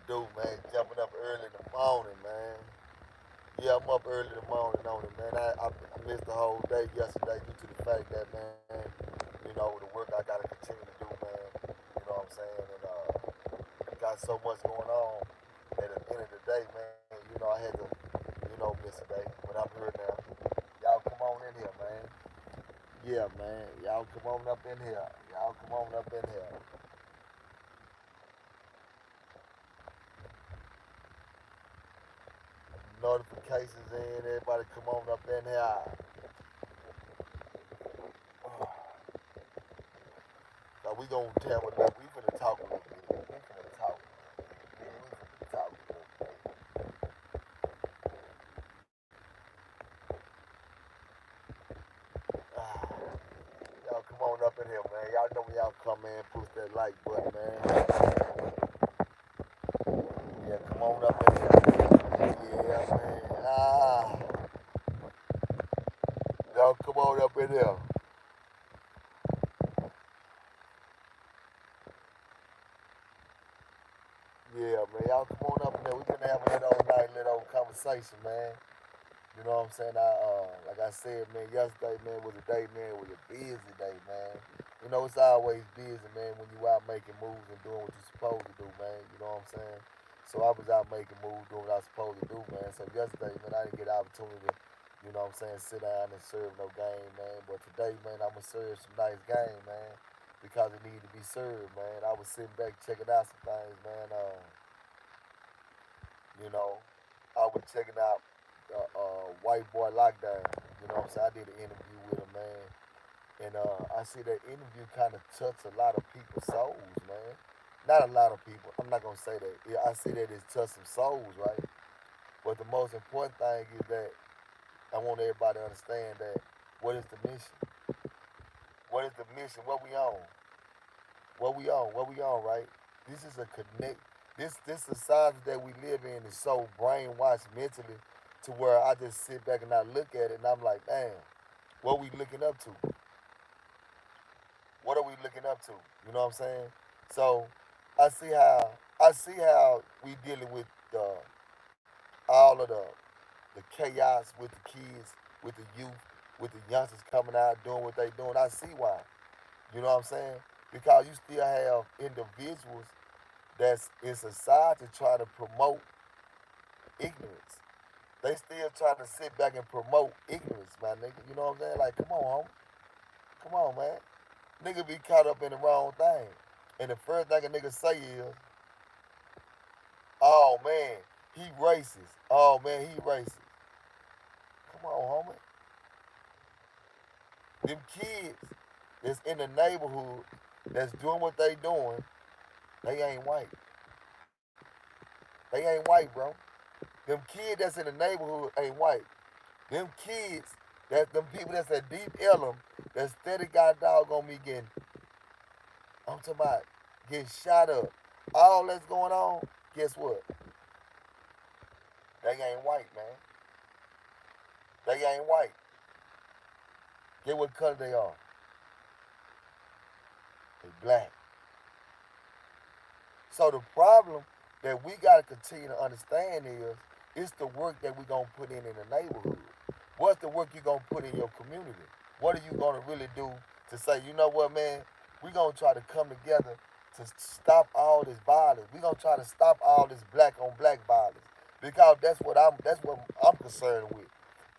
do, man? Jumping up early in the morning, man. Yeah, I'm up early in the morning on it, man. I missed the whole day yesterday due to the fact that, man, the work I gotta continue to do, man. You know what I'm saying? And got so much going on that at the end of the day, man, I had to, miss a day. But I'm here now. Y'all come on in here, man. Yeah, man. Y'all come on up in here. Y'all come on up in here. Notifications in. Everybody come on up in here. Now we gonna tell what we finna talk a little bit. We finna talk. Man, we finna talk a little bit. Ah, y'all come on up in here, man. Y'all know when y'all come in, push that like button, man. Yeah, come on up in here. Yeah, man. Y'all come on up in here. Yeah, man. Y'all come on up in there. We finna have a little night, little conversation, man. You know what I'm saying? Like I said, man, yesterday, man, was a day, man, it was a busy day, man. It's always busy, man, when you out making moves and doing what you're supposed to do, man. You know what I'm saying? So I was out making moves, doing what I was supposed to do, man. So yesterday, man, I didn't get an opportunity to, sit down and serve no game, man. But today, man, I'm gonna serve some nice game, man, because it needed to be served, man. I was sitting back checking out some things, man. You know, I was checking out White Boy Lockdown. You know what I'm saying? I did an interview with him, man. And I see that interview kind of touched a lot of people's souls, man. Not a lot of people. I'm not going to say that. Yeah, I see that it's touched some souls, right? But the most important thing is that I want everybody to understand that what is the mission? What is the mission? What we on? What we on? What we on, right? This is a connect. This society that we live in is so brainwashed mentally to where I just sit back and I look at it and I'm like, damn, what we looking up to? What are we looking up to? You know what I'm saying? So I see how we dealing with all of the chaos with the kids, with the youth, with the youngsters coming out doing what they doing. I see why. You know what I'm saying? Because you still have individuals that's in society trying to promote ignorance. They still trying to sit back and promote ignorance, my nigga. You know what I'm saying? Like, come on, homie. Come on, man. Nigga be caught up in the wrong thing. And the first thing a nigga say is, oh man, he racist. Oh man, he racist. Come on, homie. Them kids that's in the neighborhood that's doing what they doing, they ain't white. They ain't white, bro. Them kids that's in the neighborhood ain't white. Them kids, them people that's at deep Ellum, that steady got dog on me getting, I'm talking about getting shot up. All that's going on, guess what? They ain't white, man. They ain't white. Get what color they are. They black. So the problem that we gotta continue to understand is it's the work that we gonna put in the neighborhood. What's the work you gonna put in your community? What are you gonna really do to say, you know what, man? We gonna try to come together to stop all this violence. We gonna try to stop all this black on black violence because that's what I'm concerned with.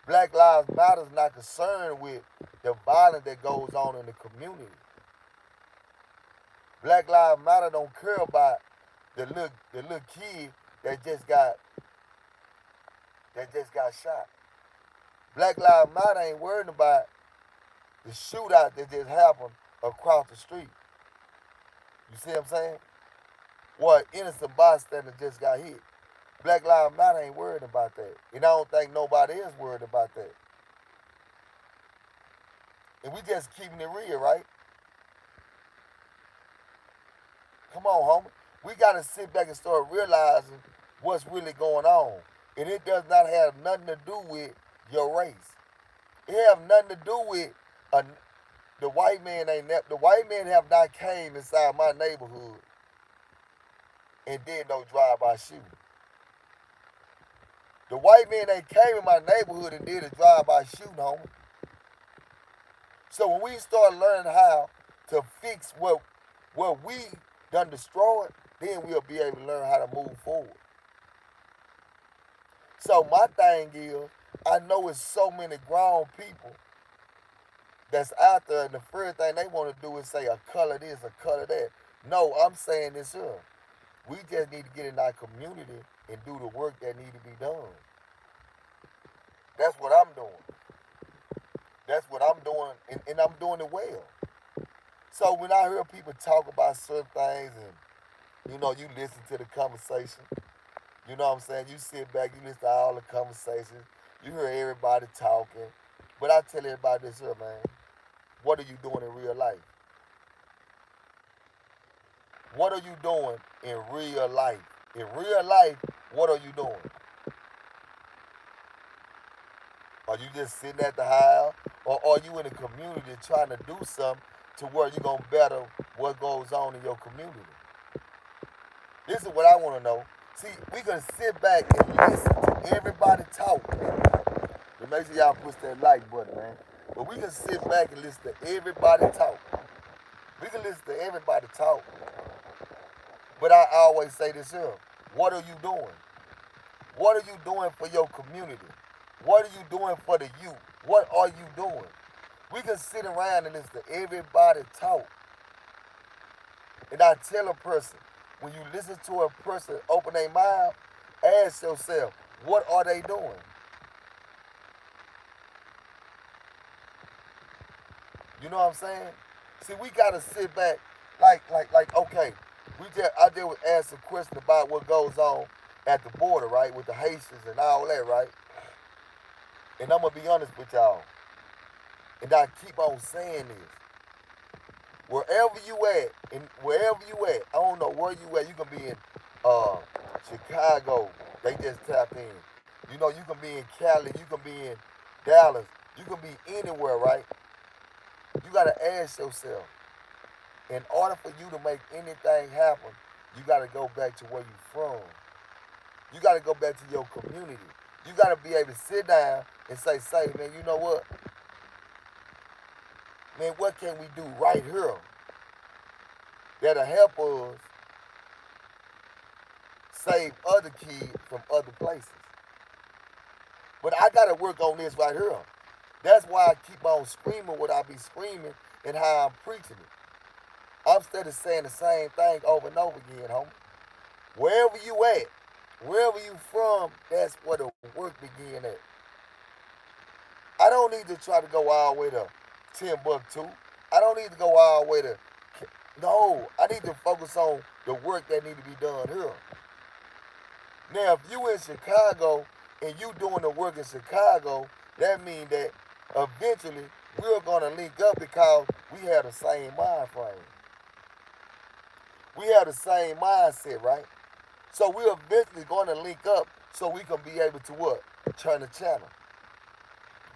Black Lives Matter is not concerned with the violence that goes on in the community. Black Lives Matter don't care about the little kid that just got shot. Black Lives Matter ain't worried about the shootout that just happened across the street. You see what I'm saying? What innocent bystander just got hit. Black Lives Matter ain't worried about that. And I don't think nobody is worried about that. And we just keeping it real, right? Come on, homie. We gotta sit back and start realizing what's really going on. And it does not have nothing to do with your race. It have nothing to do with a, the white man ain't the white men have not came inside my neighborhood and did no drive-by shooting. The white man ain't came in my neighborhood and did a drive-by shooting, homie. So when we start learning how to fix what we done destroyed, then we'll be able to learn how to move forward. So my thing is, I know it's so many grown people that's out there, and the first thing they want to do is say a color this, a color that. No, I'm saying this here. We just need to get in our community and do the work that need to be done. That's what I'm doing. That's what I'm doing, and I'm doing it well. So when I hear people talk about certain things, and you listen to the conversation, you know what I'm saying? You sit back, you listen to all the conversations, you hear everybody talking. But I tell everybody this here, man. What are you doing in real life? What are you doing in real life? In real life, what are you doing? Are you just sitting at the house? Or are you in the community trying to do something to where you're going to better what goes on in your community? This is what I want to know. See, we can sit back and listen to everybody talk. But make sure y'all push that like button, man. But we can sit back and listen to everybody talk. We can listen to everybody talk. But I always say this here. What are you doing? What are you doing for your community? What are you doing for the youth? What are you doing? We can sit around and listen to everybody talk. And I tell a person, when you listen to a person open their mouth, ask yourself, what are they doing? You know what I'm saying? See, we gotta sit back, okay, I just was asked a question about what goes on at the border, right, with the Haitians and all that, right? And I'm gonna be honest with y'all, and I keep on saying this. Wherever you at, and wherever you at, I don't know where you at. You can be in uh, Chicago. They just tapped in. You can be in Cali. You can be in Dallas. You can be anywhere, right? You gotta ask yourself. In order for you to make anything happen, you gotta go back to where you from. You gotta go back to your community. You gotta be able to sit down and say, man, you know what? Man, what can we do right here that'll help us save other kids from other places? But I gotta work on this right here. That's why I keep on screaming what I be screaming and how I'm preaching it. I'm steady saying the same thing over and over again, homie. Wherever you at, wherever you from, that's where the work begin at. I don't need to try to go all the way to Timbuktu. I don't need to go all the way to. No, I need to focus on the work that need to be done here. Now, if you in Chicago and you doing the work in Chicago, that means that eventually we're gonna link up because we have the same mind frame. We have the same mindset, right? So we're eventually gonna link up so we can be able to what? Turn the channel.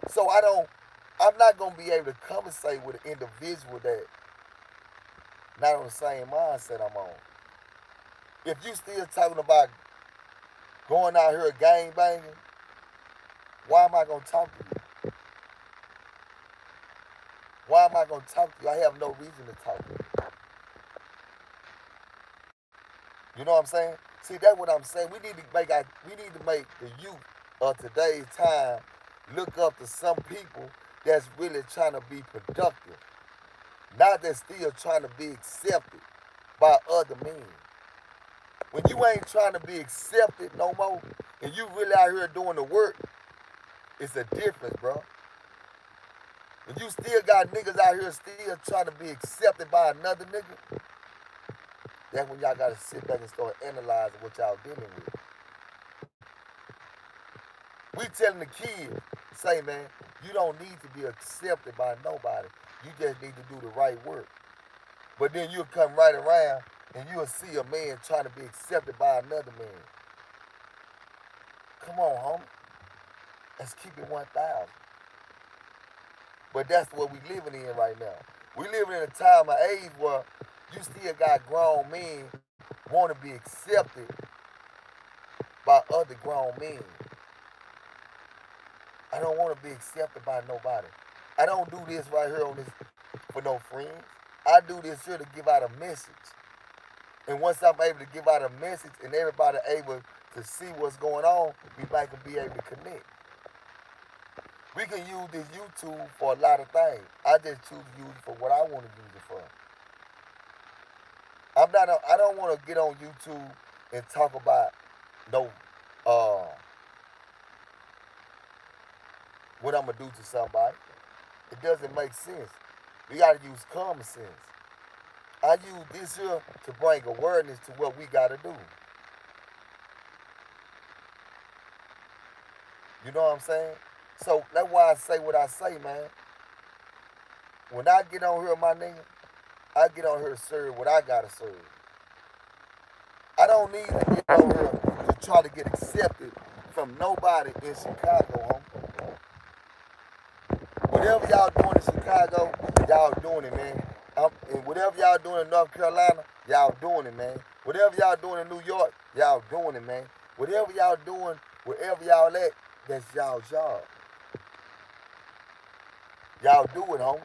So I'm not gonna be able to conversate with an individual that not on the same mindset I'm on. If you still talking about going out here gang banging, why am I gonna talk to you? Why am I gonna talk to you? I have no reason to talk to you. You know what I'm saying? See, that's what I'm saying. We need to make the youth of today's time look up to some people that's really trying to be productive. Not that's still trying to be accepted by other men. When you ain't trying to be accepted no more, and you really out here doing the work, it's a difference, bro. When you still got niggas out here still trying to be accepted by another nigga, that's when y'all gotta sit back and start analyzing what y'all dealing with. We telling the kids, say, man, you don't need to be accepted by nobody. You just need to do the right work. But then you'll come right around and you'll see a man trying to be accepted by another man. Come on, homie. Let's keep it 1,000. But that's what we living in right now. We living in a time of age where you still got grown men want to be accepted by other grown men. I don't want to be accepted by nobody. I don't do this right here on this for no friends. I do this here to give out a message. And once I'm able to give out a message and everybody able to see what's going on, we might can be able to connect. We can use this YouTube for a lot of things. I just choose to use it for what I want to use it for. I don't want to get on YouTube and talk about no uh what I'm gonna do to somebody. It doesn't make sense. We gotta use common sense. I use this here to bring awareness to what we gotta do. You know what I'm saying? So that's why I say what I say, man. When I get on here, my nigga, I get on here to serve what I gotta serve. I don't need to get on here to try to get accepted from nobody in Chicago, homie. Whatever y'all doing in Chicago, y'all doing it, man. And whatever y'all doing in North Carolina, y'all doing it, man. Whatever y'all doing in New York, y'all doing it, man. Whatever y'all doing, wherever y'all at, that's y'all job. Y'all do it, homie.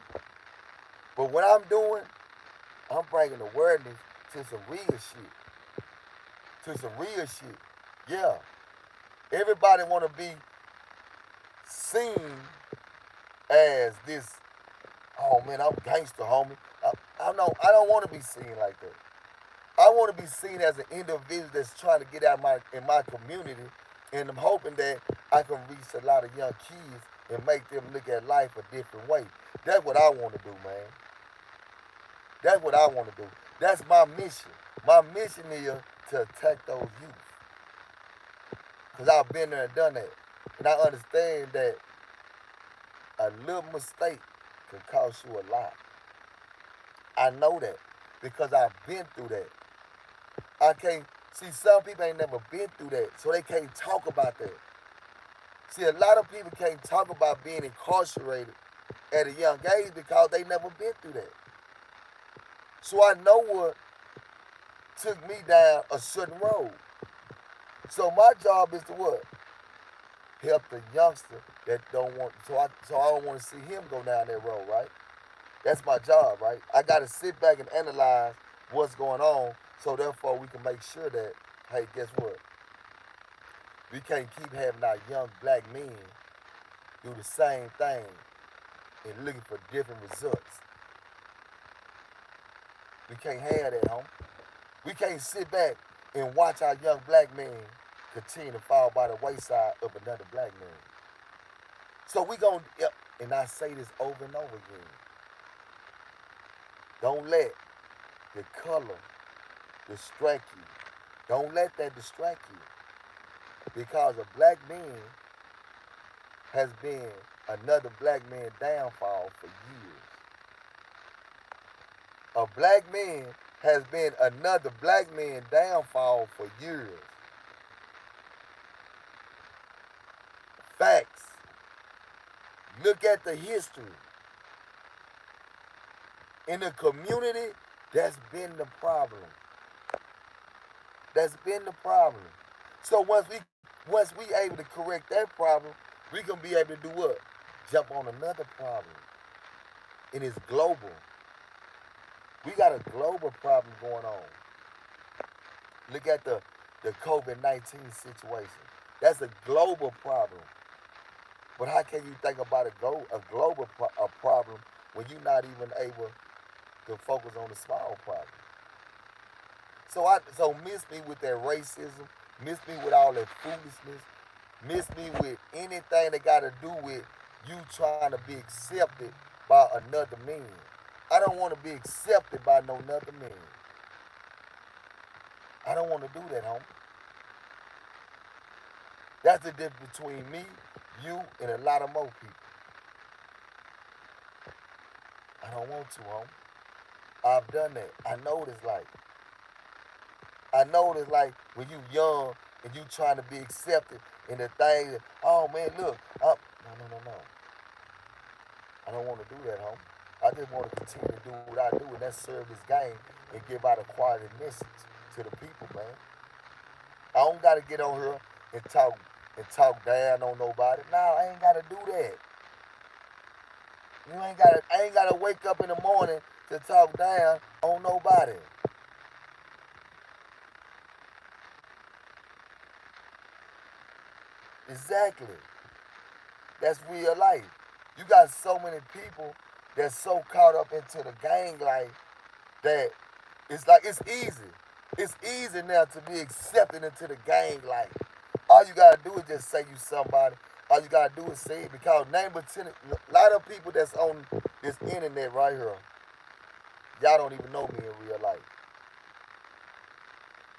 But what I'm doing, I'm bringing awareness to some real shit. To some real shit. Yeah. Everybody want to be seen as this, oh man, I'm gangster, homie. I don't want to be seen like that. I want to be seen as an individual that's trying to get out in my community, and I'm hoping that I can reach a lot of young kids and make them look at life a different way. That's what I want to do, man. That's what I want to do. That's my mission. My mission is to attack those youth. Because I've been there and done that. And I understand that a little mistake can cost you a lot. I know that because I've been through that. I can't see some people ain't never been through that, so they can't talk about that. See, a lot of people can't talk about being incarcerated at a young age because they never been through that. So I know what took me down a certain road. So my job is to what? Help the youngster that don't want. So I don't want to see him go down that road, right? That's my job, right? I got to sit back and analyze what's going on, so therefore we can make sure that, hey, guess what? We can't keep having our young black men do the same thing and looking for different results. We can't have that, homie. We can't sit back and watch our young black men continue to fall by the wayside of another black man. So we gonna, yep, and I say this over and over again. Don't let the color distract you. Don't let that distract you. Because a black man has been another black man downfall for years. A black man has been another black man downfall for years. Facts. Look at the history. In the community, that's been the problem. That's been the problem. So once we able to correct that problem, we gonna be able to do what? Jump on another problem. And it's global. We got a global problem going on. Look at the COVID-19 situation. That's a global problem. But how can you think about a global problem when you're not even able to focus on the small problem? So miss me with that racism, miss me with all that foolishness, miss me with anything that got to do with you trying to be accepted by another man. I don't want to be accepted by no another man. I don't want to do that, homie. That's the difference between me, you, and a lot of more people. I don't want to, homie. I've done that. I know what it's like. I know what it's like when you young and you trying to be accepted in the thing. Oh man, look, no. I don't want to do that, homie. I just want to continue to do what I do, and that's serve this game and give out a quality message to to the people, man. I don't gotta get on here and talk down on nobody. Nah, I ain't gotta do that. I ain't gotta wake up in the morning to talk down on nobody. Exactly. That's real life. You got so many people that's so caught up into the gang life that it's like it's easy. It's easy now to be accepted into the gang life. All you gotta do is just say you somebody. All you gotta do is say it because name a ten, a lot of people that's on this internet right here, y'all don't even know me in real life.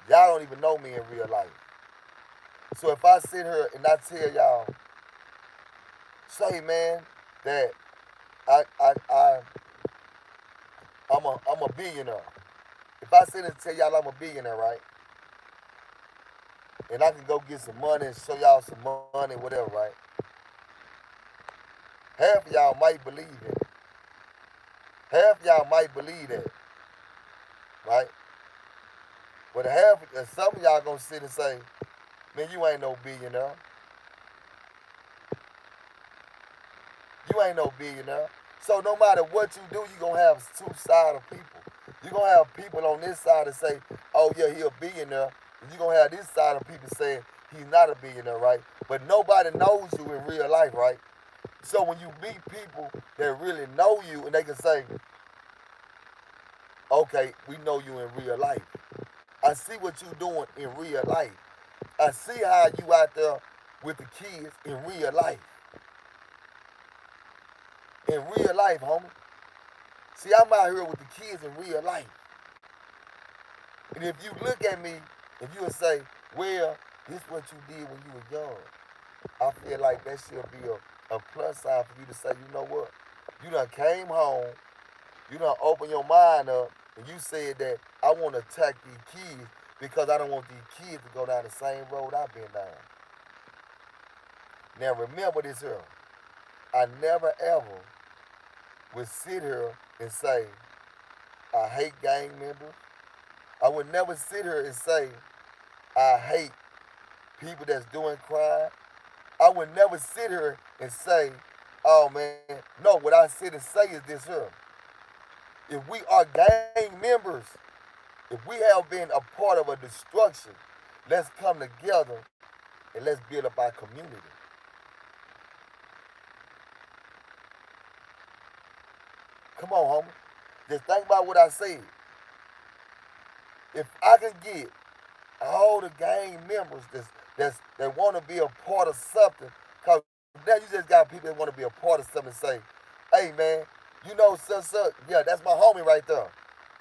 Y'all don't even know me in real life. So if I sit here and I tell y'all, say man, that I I'm a billionaire. If I sit and tell y'all I'm a billionaire, right, and I can go get some money and show y'all some money, whatever, right, half of y'all might believe it. Half of y'all might believe that, right? But some of y'all gonna sit and say, man, you ain't no billionaire. You ain't no billionaire. So no matter what you do, you gonna have two sides of people. You gonna have people on this side that say, oh yeah, he a billionaire. And you gonna have this side of people saying he's not a billionaire, right? But nobody knows you in real life, right? So when you meet people that really know you and they can say, okay, we know you in real life. I see what you doing in real life. I see how you out there with the kids in real life. In real life, homie. See, I'm out here with the kids in real life. And if you look at me and you would say, well, this is what you did when you were young, I feel like that should be a plus sign for you to say, you know what? You done came home, you done opened your mind up, and you said that I want to attack these kids because I don't want these kids to go down the same road I've been down. Now remember this here. I never ever would sit here and say, I hate gang members. I would never sit here and say, I hate people that's doing crime. I would never sit here and say, oh man, no, what I sit and say is this here. If we are gang members, if we have been a part of a destruction, let's come together and let's build up our community. Come on, homie. Just think about what I said. If I can get all the gang members that want to be a part of something, cause now you just got people that want to be a part of something and say, hey man, you know such, yeah, that's my homie right there.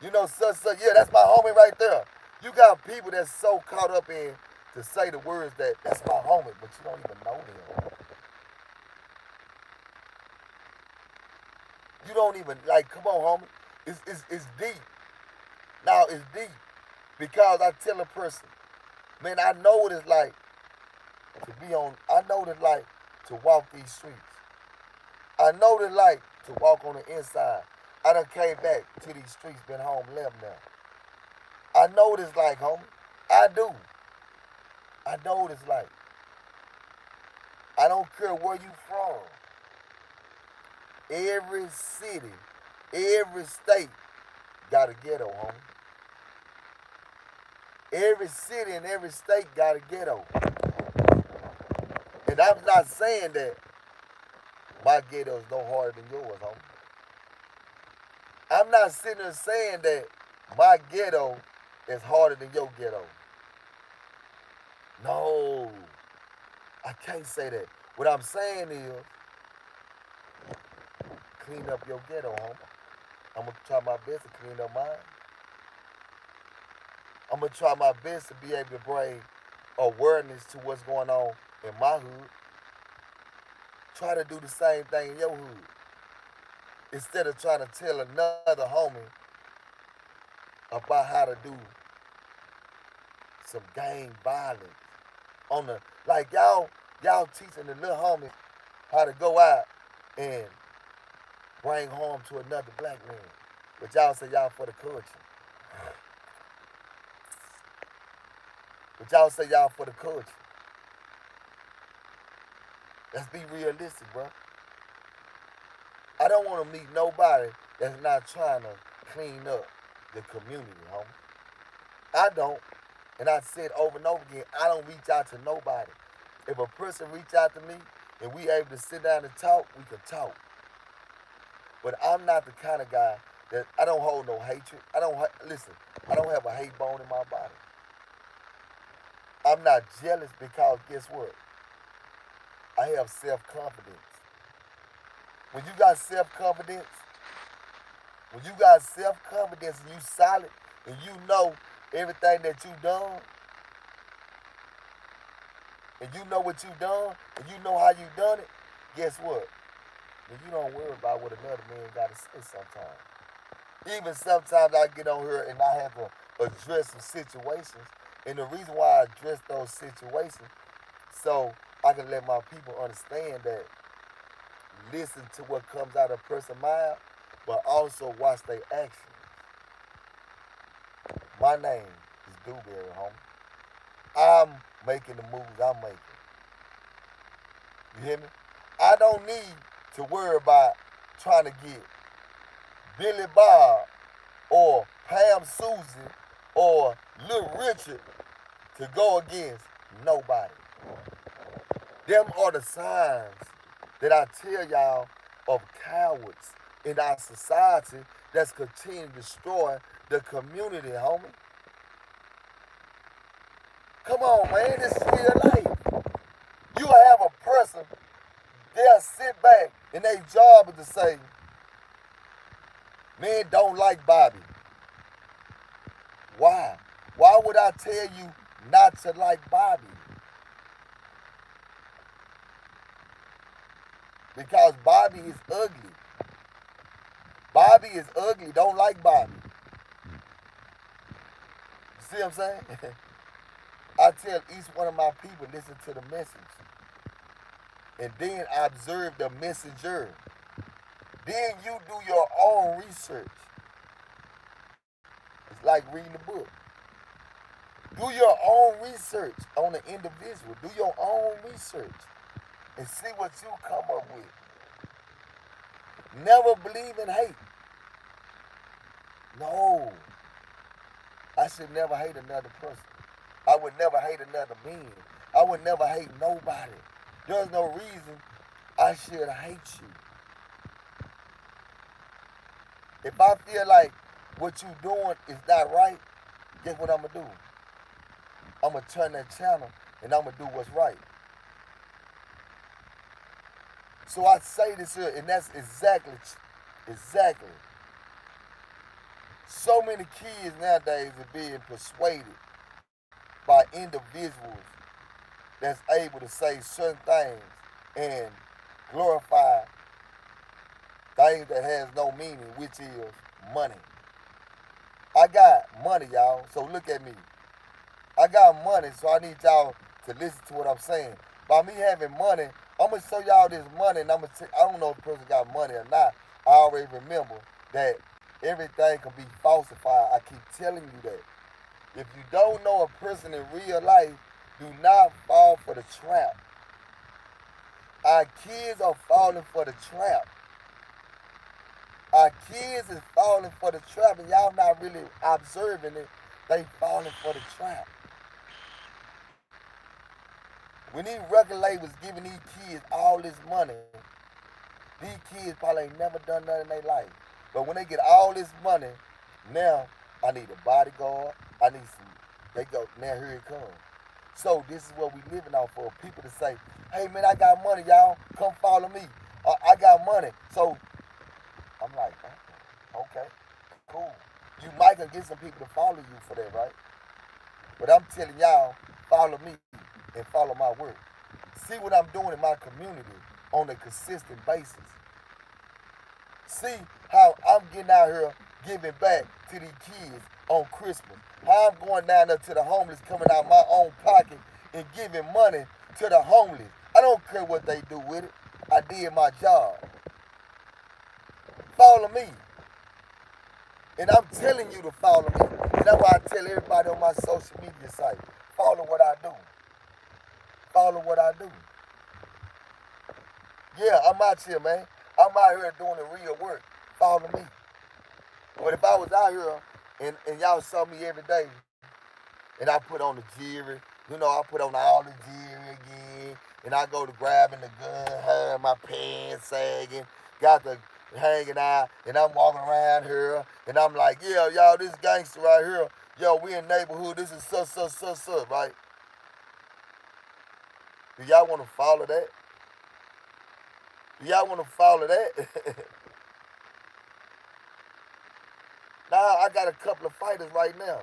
You know such, yeah, that's my homie right there. You got people that's so caught up in to say the words that that's my homie, but you don't even know them. You don't even like. Come on, homie. It's deep. Now it's deep because I tell a person, man, I know what it's like to be on. I know what it's like to walk these streets. I know what it's like to walk on the inside. I done came back to these streets, been home left now. I know what it's like, homie. I do. I know what it's like. I don't care where you from. Every city, every state got a ghetto, homie. Every city and every state got a ghetto. And I'm not saying that my ghetto is no harder than yours, homie. I'm not sitting there saying that my ghetto is harder than your ghetto. No, I can't say that. What I'm saying is clean up your ghetto, homie. I'm gonna try my best to clean up mine. I'm gonna try my best to be able to bring awareness to what's going on in my hood. Try to do the same thing in your hood. Instead of trying to tell another homie about how to do some gang violence. On the like y'all teaching the little homies how to go out and bring harm to another black man. But y'all say y'all for the culture. But y'all say y'all for the culture. Let's be realistic, bro. I don't want to meet nobody that's not trying to clean up the community, homie. I don't. And I said over and over again, I don't reach out to nobody. If a person reach out to me and we able to sit down and talk, we can talk. But I'm not the kind of guy that I don't hold no hatred. Listen. I don't have a hate bone in my body. I'm not jealous because guess what? I have self confidence. When you got self confidence, when you got self confidence and you solid and you know everything that you done and you know what you done and you know how you done it, guess what? Then you don't worry about what another man got to say sometimes. Even sometimes I get on here and I have to address some situations. And the reason why I address those situations, so I can let my people understand that listen to what comes out of a person's mouth, but also watch their actions. My name is Dewberry, homie. I'm making the moves I'm making. You hear me? I don't need to worry about trying to get Billy Bob or Pam Susan or Little Richard to go against nobody. Them are the signs that I tell y'all of cowards in our society that's continuing to destroy the community, homie. Come on, man, this is real life. You have a person, they'll sit back and their job is to say, men don't like Bobby. Why? Why would I tell you not to like Bobby? Because Bobby is ugly. Bobby is ugly. Don't like Bobby. You see what I'm saying? I tell each one of my people, listen to the message. And then observe the messenger. Then you do your own research. It's like reading the book. Do your own research on the individual. Do your own research. And see what you come up with. Never believe in hate. No. I should never hate another person. I would never hate another man. I would never hate nobody. There's no reason I should hate you. If I feel like what you doing is not right, guess what I'm going to do? I'm going to turn that channel and I'm going to do what's right. So I say this here, and that's exactly. So many kids nowadays are being persuaded by individuals that's able to say certain things and glorify things that has no meaning, which is money. I got money, y'all, so look at me. I got money, so I need y'all to listen to what I'm saying. By me having money, I'm going to show y'all this money, and I don't know if the person got money or not. I already remember that everything can be falsified. I keep telling you that. If you don't know a person in real life, do not fall for the trap. Our kids are falling for the trap. Our kids is falling for the trap, and y'all not really observing it. They falling for the trap. When these record labels giving these kids all this money, these kids probably ain't never done nothing in their life. But when they get all this money, now I need a bodyguard. I need some. They go, now here it comes. So this is what we living off for. People to say, hey man, I got money, y'all. Come follow me. I got money. So I'm like, okay, cool. You might can get some people to follow you for that, right? But I'm telling y'all, follow me and follow my work. See what I'm doing in my community on a consistent basis. See how I'm getting out here giving back to these kids on Christmas. How I'm going down there to the homeless, coming out of my own pocket and giving money to the homeless. I don't care what they do with it. I did my job. Follow me. And I'm telling you to follow me. And that's why I tell everybody on my social media site, follow what I do. Follow what I do. Yeah, I'm out here, man. I'm out here doing the real work. Follow me. But if I was out here and y'all saw me every day and I put on the jewelry, I put on all the jewelry again, and I go to grabbing the gun, having my pants sagging, got the hanging out, and I'm walking around here, and I'm like, yeah, y'all, this gangster right here, yo, we in neighborhood, this is such, right? Do y'all want to follow that? Do y'all want to follow that? Now I got a couple of fighters right now.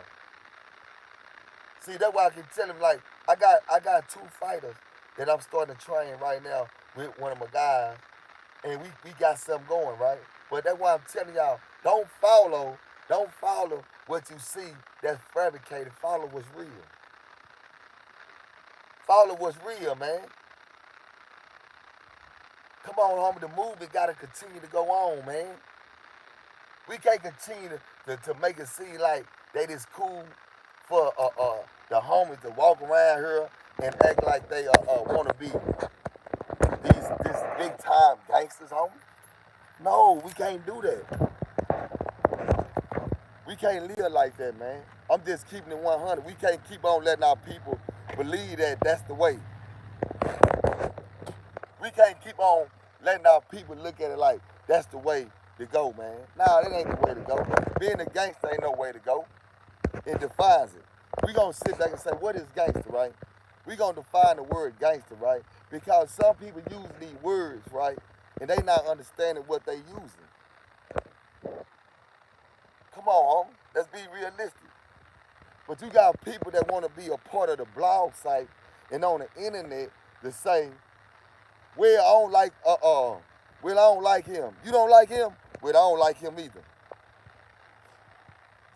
See, that's why I can tell him, like, I got two fighters that I'm starting to train right now with one of my guys, and we got something going, right? But that's why I'm telling y'all, don't follow what you see that's fabricated. Follow what's real. Follow what's real, man. Come on, homie, the movement gotta continue to go on, man. We can't continue to make it seem like that is cool for the homies to walk around here and act like they want to be this big time gangsters, homie. No, we can't do that. We can't live like that, man. I'm just keeping it 100. We can't keep on letting our people believe that that's the way. We can't keep on letting our people look at it like that's the way to go, man. Nah, that ain't the way to go. Being a gangster ain't no way to go. It defines it. We gonna sit back and say, what is gangster, right? We gonna define the word gangster, right? Because some people use these words, right, and they not understanding what they using. Come on, homie. Let's be realistic. But you got people that want to be a part of the blog site and on the internet to say, well, I don't like him. You don't like him? Well, I don't like him either.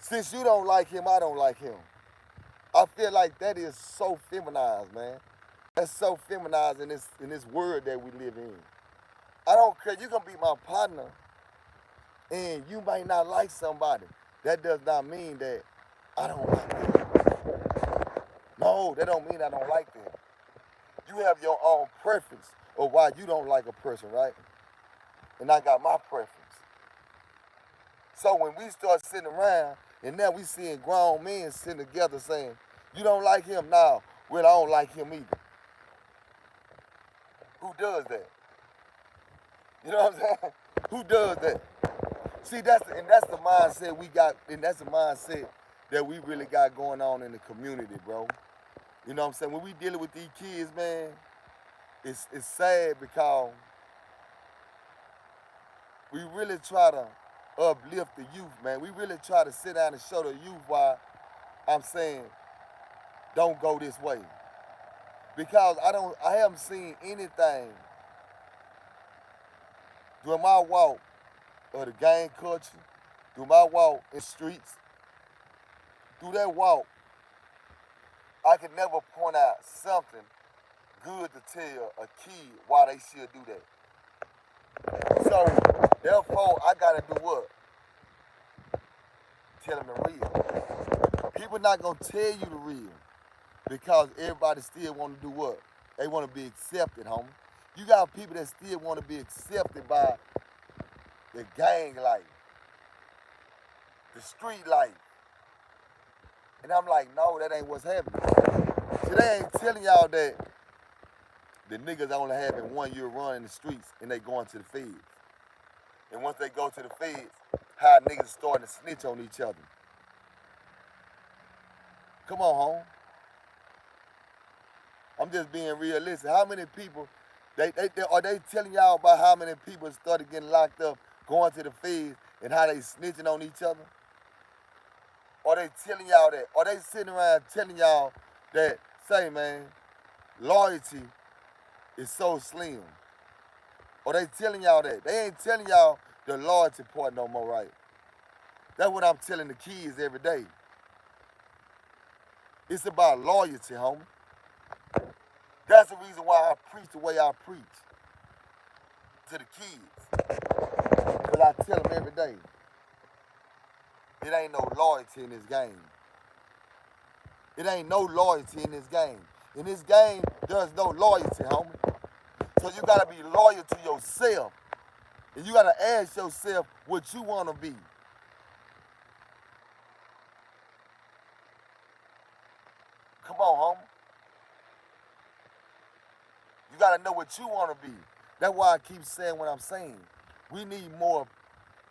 Since you don't like him, I don't like him. I feel like that is so feminized, man. That's so feminized in this world that we live in. I don't care. You can be my partner, and you might not like somebody. That does not mean that I don't like them. No, that don't mean I don't like them. You have your own preference of why you don't like a person, right? And I got my preference. So when we start sitting around, and now we seeing grown men sitting together saying, you don't like him? Now, well, I don't like him either. Who does that? You know what I'm saying? Who does that? See, that's the mindset we got, and that's the mindset that we really got going on in the community, bro. You know what I'm saying? When we dealing with these kids, man, it's sad because we really try to uplift the youth, man. We really try to sit down and show the youth why I'm saying don't go this way. Because I haven't seen anything during my walk of the gang culture, through my walk in the streets, through that walk, I could never point out something good to tell a kid why they should do that. So, therefore, I gotta do what? Tell them the real. People not gonna tell you the real because everybody still wanna do what? They wanna be accepted, homie. You got people that still wanna be accepted by the gang life, the street life. And I'm like, no, that ain't what's happening. See, they ain't telling y'all that the niggas only having 1 year run in the streets and they going to the feds. And once they go to the feds, how niggas starting to snitch on each other. Come on, home. I'm just being realistic. How many people, are they telling y'all about how many people started getting locked up, going to the feds, and how they snitching on each other? Are they telling y'all that? Are they sitting around telling y'all that, say, man, loyalty is so slim? Are they telling y'all that? They ain't telling y'all the loyalty part no more, right? That's what I'm telling the kids every day. It's about loyalty, homie. That's the reason why I preach the way I preach to the kids. Because I tell them every day, It ain't no loyalty in this game. It ain't no loyalty in this game. In this game, there's no loyalty, homie. So you gotta be loyal to yourself. And you gotta ask yourself what you wanna be. Come on, homie. You gotta know what you wanna be. That's why I keep saying what I'm saying. We need more,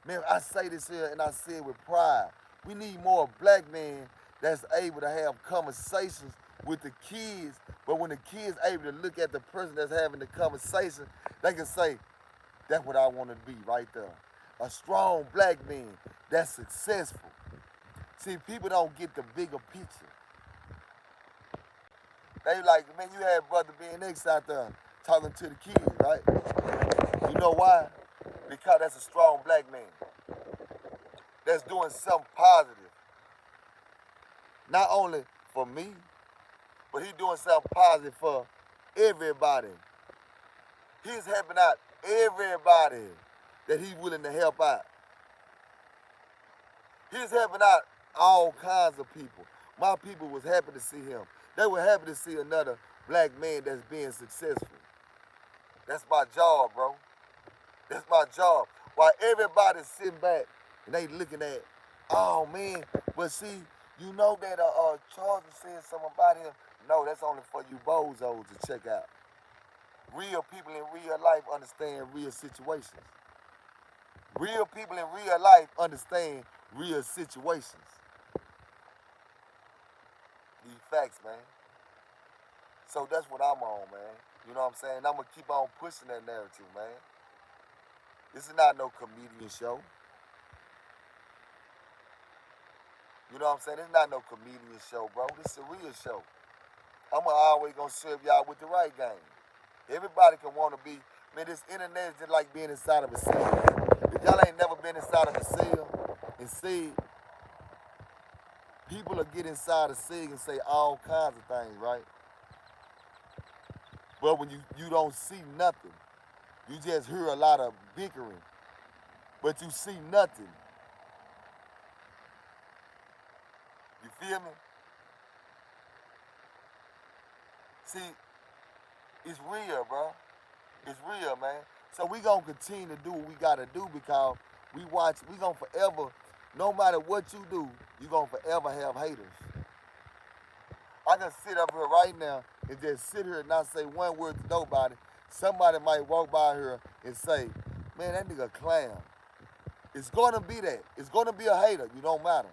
man, I say this here and I say it with pride. We need more black men that's able to have conversations with the kids, but when the kids able to look at the person that's having the conversation, they can say, that's what I want to be right there. A strong black man that's successful. See, people don't get the bigger picture. They like, man, you had Brother BNX out there talking to the kids, right? You know why? Because that's a strong black man that's doing something positive. Not only for me, but he's doing something positive for everybody. He's helping out everybody that he's willing to help out. He's helping out all kinds of people. My people was happy to see him. They were happy to see another black man that's being successful. That's my job, bro. That's my job. While everybody's sitting back and they looking at, oh man, but see, you know that Charles said something about him. No, that's only for you bozos to check out. Real people in real life understand real situations. Real people in real life understand real situations. These facts, man. So that's what I'm on, man. You know what I'm saying? I'm going to keep on pushing that narrative, man. This is not no comedian show. You know what I'm saying? This is not no comedian show, bro. This is a real show. I'm always going to serve y'all with the right game. Everybody can want to be, man, this internet is just like being inside of a cell. If y'all ain't never been inside of a cell and see, people will get inside a cell and say all kinds of things, right? But when you don't see nothing, you just hear a lot of bickering, but you see nothing. You feel me? See, it's real, bro. It's real, man. So we gonna continue to do what we gotta do because we gonna forever, no matter what you do, you gonna forever have haters. I can sit up here right now and just sit here and not say one word to nobody. Somebody might walk by here and say, man, that nigga a clown. It's gonna be that. It's gonna be a hater. You don't matter.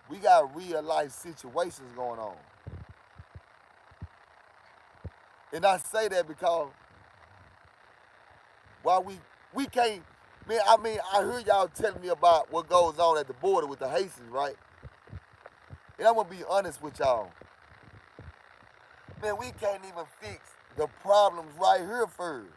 We got real life situations going on. And I say that because while we can't, man, I hear y'all telling me about what goes on at the border with the Haitians, right? And I'm gonna be honest with y'all. Man, we can't even fix the problems right here first.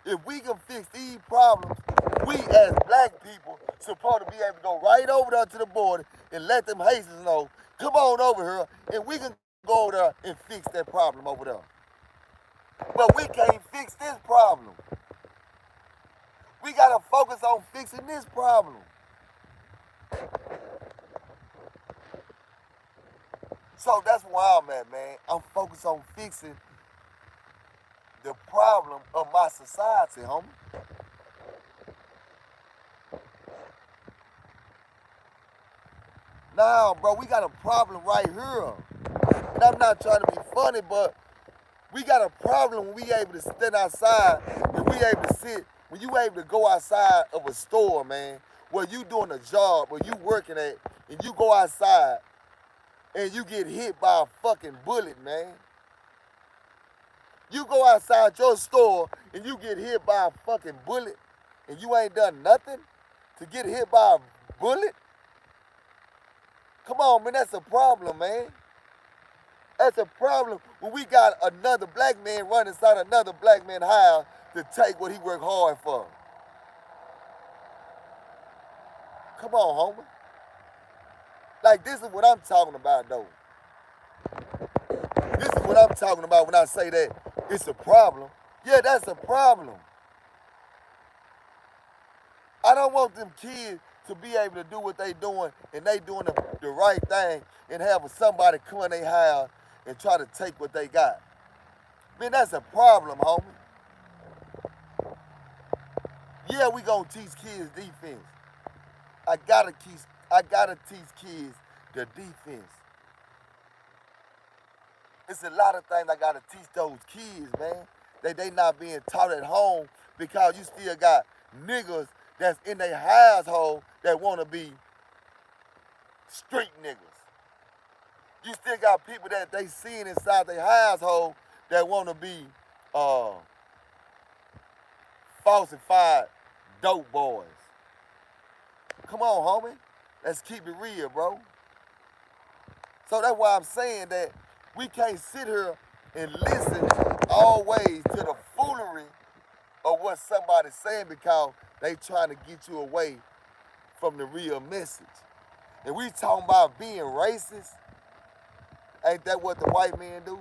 If we can fix these problems, we as black people supposed to be able to go right over there to the border and let them Haitians know, come on over here, and we can go over there and fix that problem over there. But we can't fix this problem. We gotta focus on fixing this problem. So that's where I'm at, man. I'm focused on fixing the problem of my society, homie. Now, bro, we got a problem right here. And I'm not trying to be funny, but we got a problem when we able to stand outside and we able to sit, when you able to go outside of a store, man, where you doing a job, where you working at, and you go outside and you get hit by a fucking bullet, man. You go outside your store and you get hit by a fucking bullet and you ain't done nothing to get hit by a bullet? Come on, man, that's a problem, man. That's a problem when we got another black man running inside another black man's house to take what he worked hard for. Come on, homie. Like, this is what I'm talking about, though. This is what I'm talking about when I say that it's a problem. Yeah, that's a problem. I don't want them kids to be able to do what they doing and they doing the right thing and have somebody come in their house and try to take what they got. Man, that's a problem, homie. Yeah, we gonna teach kids defense. I gotta teach kids the defense. It's a lot of things I gotta teach those kids, man. They not being taught at home because you still got niggas that's in their household that wanna be street niggas. You still got people that they seeing inside their household that wanna be uh falsified dope boys. Come on, homie. Let's keep it real, bro. So that's why I'm saying that we can't sit here and listen always to the foolery of what somebody's saying because they trying to get you away from the real message. And we talking about being racist. Ain't that what the white man do?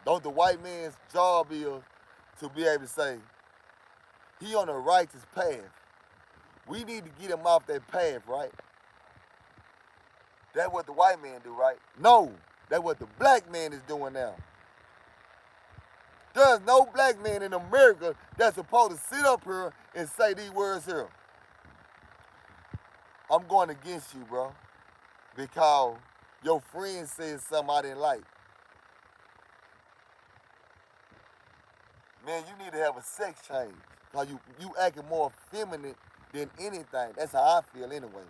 Don't the white man's job is to be able to say, he on a righteous path. We need to get him off that path, right? That's what the white man do, right? No, that's what the black man is doing now. There's no black man in America that's supposed to sit up here and say these words here. I'm going against you, bro, because your friend said something I didn't like. Man, you need to have a sex change because you acting more feminine than anything. That's how I feel anyway.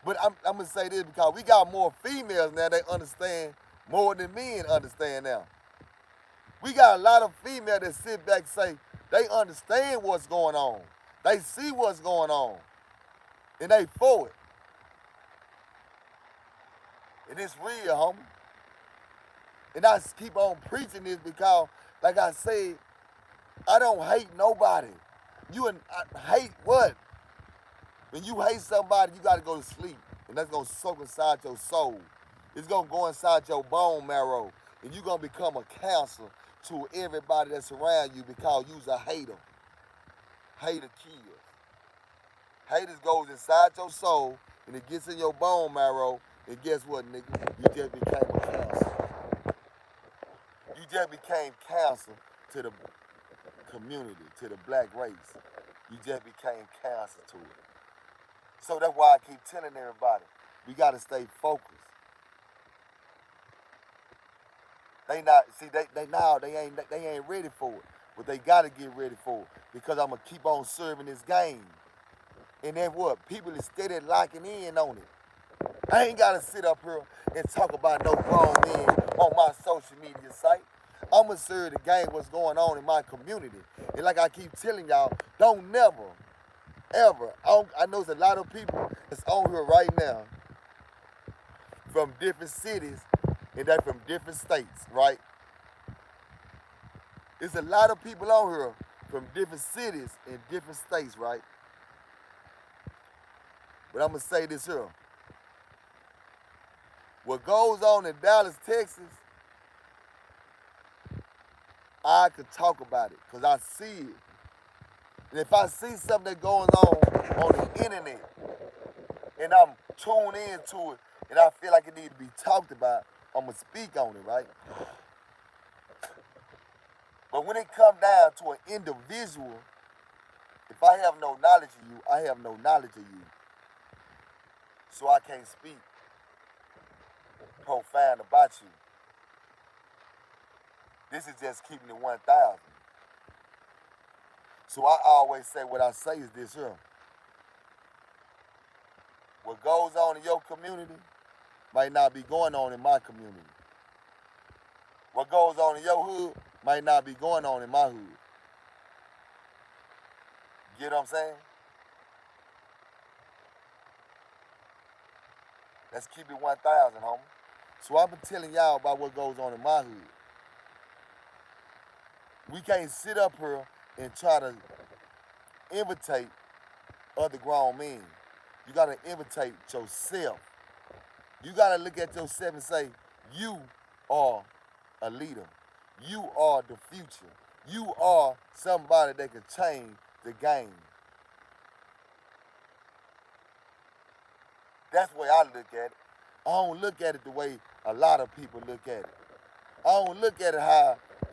But I'm going to say this because we got more females now that understand more than men understand now. We got a lot of females that sit back and say they understand what's going on. They see what's going on. And they for it. And it's real, homie. And I keep on preaching this because, like I said, I don't hate nobody. I hate what? When you hate somebody, you got to go to sleep. And that's going to soak inside your soul. It's going to go inside your bone marrow. And you're going to become a cancer to everybody that's around you because you's a hater. Hater kills. Haters goes inside your soul and it gets in your bone marrow. And guess what, nigga? You just became a cancer. You just became cancer to the community, to the black race. You just became cancer to it. So that's why I keep telling everybody, we gotta stay focused. They ain't ready for it, but they gotta get ready for it because I'ma keep on serving this game. And then what? People is steady locking in on it. I ain't gotta sit up here and talk about no grown men on my social media site. I'ma serve the game what's going on in my community. And like I keep telling y'all, don't never, ever. I know there's a lot of people that's on here right now from different cities and they're from different states, right? There's a lot of people on here from different cities and different states, right? But I'm going to say this here. What goes on in Dallas, Texas, I could talk about it because I see it. And if I see something that goes on the internet and I'm tuned into it and I feel like it needs to be talked about, I'm going to speak on it, right? But when it comes down to an individual, if I have no knowledge of you, I have no knowledge of you. So I can't speak profound about you. This is just keeping it 1,000. So I always say what I say is this here. What goes on in your community might not be going on in my community. What goes on in your hood might not be going on in my hood. Get what I'm saying? Let's keep it 1,000, homie. So I've been telling y'all about what goes on in my hood. We can't sit up here and try to imitate other grown men. You gotta imitate yourself. You gotta look at yourself and say, you are a leader. You are the future. You are somebody that can change the game. That's the way I look at it. I don't look at it the way a lot of people look at it. I don't look at it how